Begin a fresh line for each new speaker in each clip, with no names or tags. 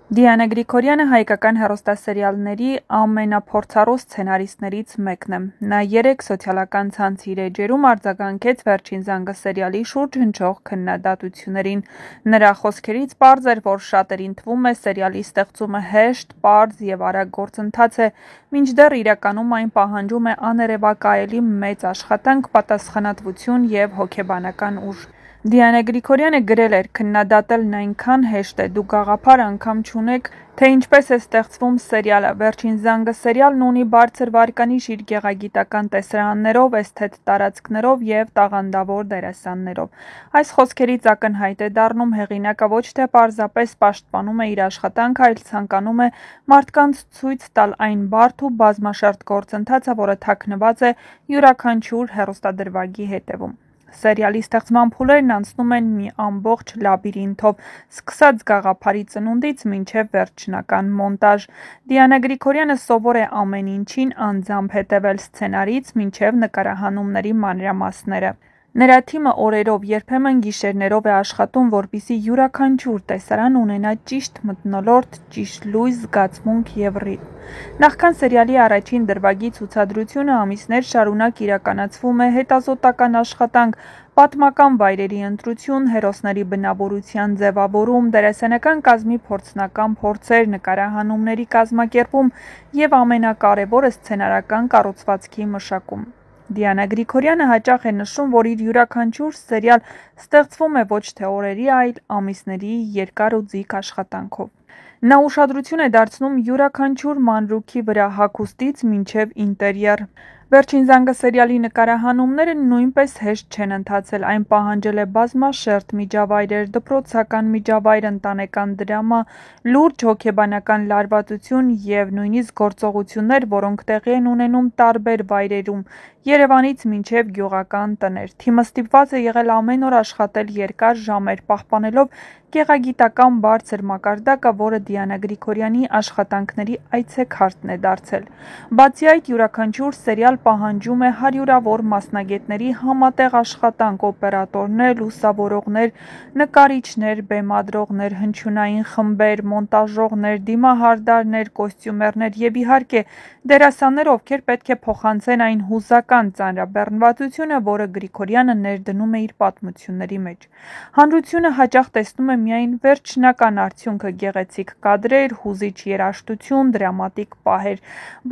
Դիանա Գրիգորյանը հայկական հեռուստասերիալների ամենափորձառու սցենարիստներից մեկն է։ Նա 3 սոցիալական ցանցիր էջերում արձագանքեց «Վերջին զանգը» սերիալի շուրջ հնչող քննադատություններին։ Նրա խոսքերից պարզ էր, որ շատերին թվում է սերիալի ստեղծումը հեշտ, պարզ և արագ գործընթաց է, մինչդեռ իրականում այն պահանջում է աներևակայելի մեծ աշխատանք, պատասխանատվություն և հոգեբանական ուժ։ Դիանա Գրիգորյանը գրել էր. «Քննադատելն այնքան հեշտ է, դուք գաղափար անգամ չունեք, թե ինչպես է ստեղծվում սերիալը։ Վերջին զանգը սերիալն ունի բարձր վարկանիշ իր գեղագիտական տեսարաններով, էսթետ տարածքներով և տաղանդավոր դերասաններով»։ Այս խոսքերից ակնհայտ է դառնում հեղինակը ոչ թե պարզապես պաշտպանում է իր աշխատանքը, այլ ցանկանում է մարդկանց ցույց տալ այն բարդ ու բազմաշերտ գործընթացը, որը թաքնված է յուրաքանչյուր հեռուստադրվագի հետևում։ Սերիալի ստեղծման փուլերն անցնում են մի ամբողջ լաբիրինթով՝ սկսած գաղափարի ծնունդից մինչև վերջնական մոնտաժ։ Դիանա Գրիգորյանը սովոր է ամեն ինչին անձամբ հետևել սցենարից մինչև նկարահանումների մանրամասները։ Նրա թիմը օրերով, երբեմն գիշերներով է աշխատում, որպեսզի յուրաքանչյուր տեսարան ունենա ճիշտ մթնոլորտ, ճիշտ լույս, զգացմունք և ռիթմ։ Նախքան սերիալի առաջին դրվագի ցուցադրությունը ամիսներ շարունակ իրականացվում է հետազոտական աշխատանք, պատմական վայրերի ընտրություն, հերոսների բնավորության ձևավորում, դերասանական կազմի փորձնական փորձեր, նկարահանումների կազմակերպում և ամենակարևորը՝ սցենարական կառուցվածքի մշակում։ Դիանա Գրիգորյանը հաճախ է նշում, որ իր յուրաքանչյուր սերիալ ստեղծվում է ոչ թե օրերի, այլ ամիսների երկար ու ձիգ աշխատանքով։ Նա ուշադրություն է դարձնում յուրաքանչյուր մանրուքի վրա՝ հագուստից մինչև ինտերիեր։ «Վերջին զանգը» սերիալի նկարահանումները նույնպես հեշտ չեն ընթացել։ Այն պահանջել է բազմաշերտ միջավայրեր, դպրոցական միջավայր, ընտանեկան դրամա, լուրջ հոգեբանական լարվածություն և նույնիսկ գործողություններ, որոնք տեղի են ունենում տարբեր վայրերում՝ Երևանից մինչև գյուղական տներ։ Թիմը ստիպված է եղել ամեն օր աշխատել երկար ժամեր՝ պահպանելով գեղագիտական բարձր մակարդակը, որը Դիանա Գրիգորյանի աշխատանքների այցեքարտն է դարձել։ Բացի այդ, յուրաքանչյուր սերիալ պահանջում է հարյուրավոր մասնագետների համատեղ աշխատանք՝ օպերատորներ, լուսավորողներ, նկարիչներ, բեմադրողներ, հնչյունային խմբեր, մոնտաժողներ, դիմահարդարներ, կոստյումերներ և, իհարկե, դերասաններ, ովքեր պետք է փոխանցեն այն հուզական ծանրաբեռնվածությունը, որը Գրիգորյանը ներդնում է իր պատմությունների մեջ։ Հանրությունը հաճախ տեսնում է միայն վերջնական արդյունքը՝ գեղեցիկ կադրեր, հուզիչ երաժշտություն, դրամատիկ պահեր։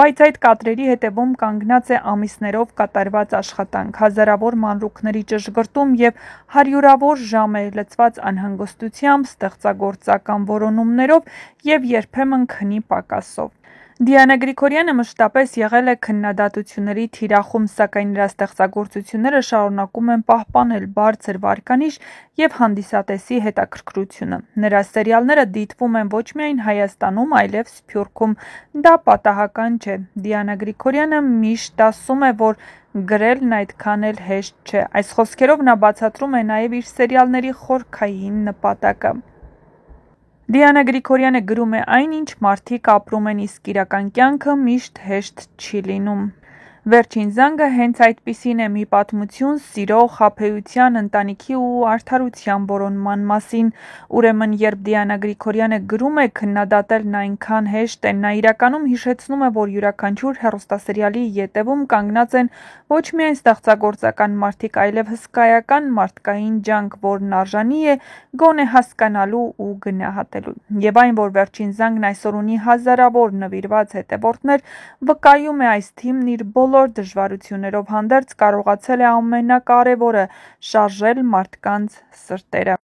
Բայց այդ կադրերի հետևում կանգնած է ամիսներով կատարված աշխատանք, հազարավոր մանրուքների ճշգրտում և հարյուրավոր ժամեր լցված անհանգստությամբ, ստեղծագործական որոնումներով և երբեմն քնի պակասով։ Դիանա Գրիգորյանը մշտապես եղել է քննադատությունների թիրախում, սակայն նրա ստեղծագործությունները շարունակում են պահպանել բարձր վարկանիշ և հանդիսատեսի հետաքրքրությունը։ Նրա սերիալները դիտվում են ոչ միայն Հայաստանում, այլև Սփյուռքում։ Դա պատահական չէ։ Դիանա Գրիգորյանը միշտ ասում է, որ գրելն այդքան էլ հեշտ չէ։ Այս խոսքերով նա բացատրում է նաև իր սերիալների խորքային նպատակը։ Դիանա Գրիգորյանը գրում է. «Այն, ինչ մարդիկ ապրում են, իսկ իրական կյանքը միշտ հեշտ չի լինում։ Վերջին զանգը հենց այդպիսին է՝ մի պատմություն սիրո, խաբեության, ընտանիքի ու արդարության որոնման մասին։ Ուրեմն, երբ Դիանա Գրիգորյանը գրում է «Քննադատելն այնքան հեշտ է», նա իրականում հիշեցնում է, որ յուրաքանչյուր հեռուստասերիալի ետևում կանգնած են ոչ միայն ստեղծագործական մարդիկ, այլև հսկայական մարդկային ջանք, որն արժանի է գոնե հասկանալու ու գնահատելու։ Եվ այն, որ «Վերջին զանգն» այսօր ունի հազարավոր նվիրված հետևորդներ, վկայում է՝ այս թիմն իր բոլոր դժվարություններով հանդերձ կարողացել է ամենակարևորը՝ շարժել մարդկանց սրտերը»։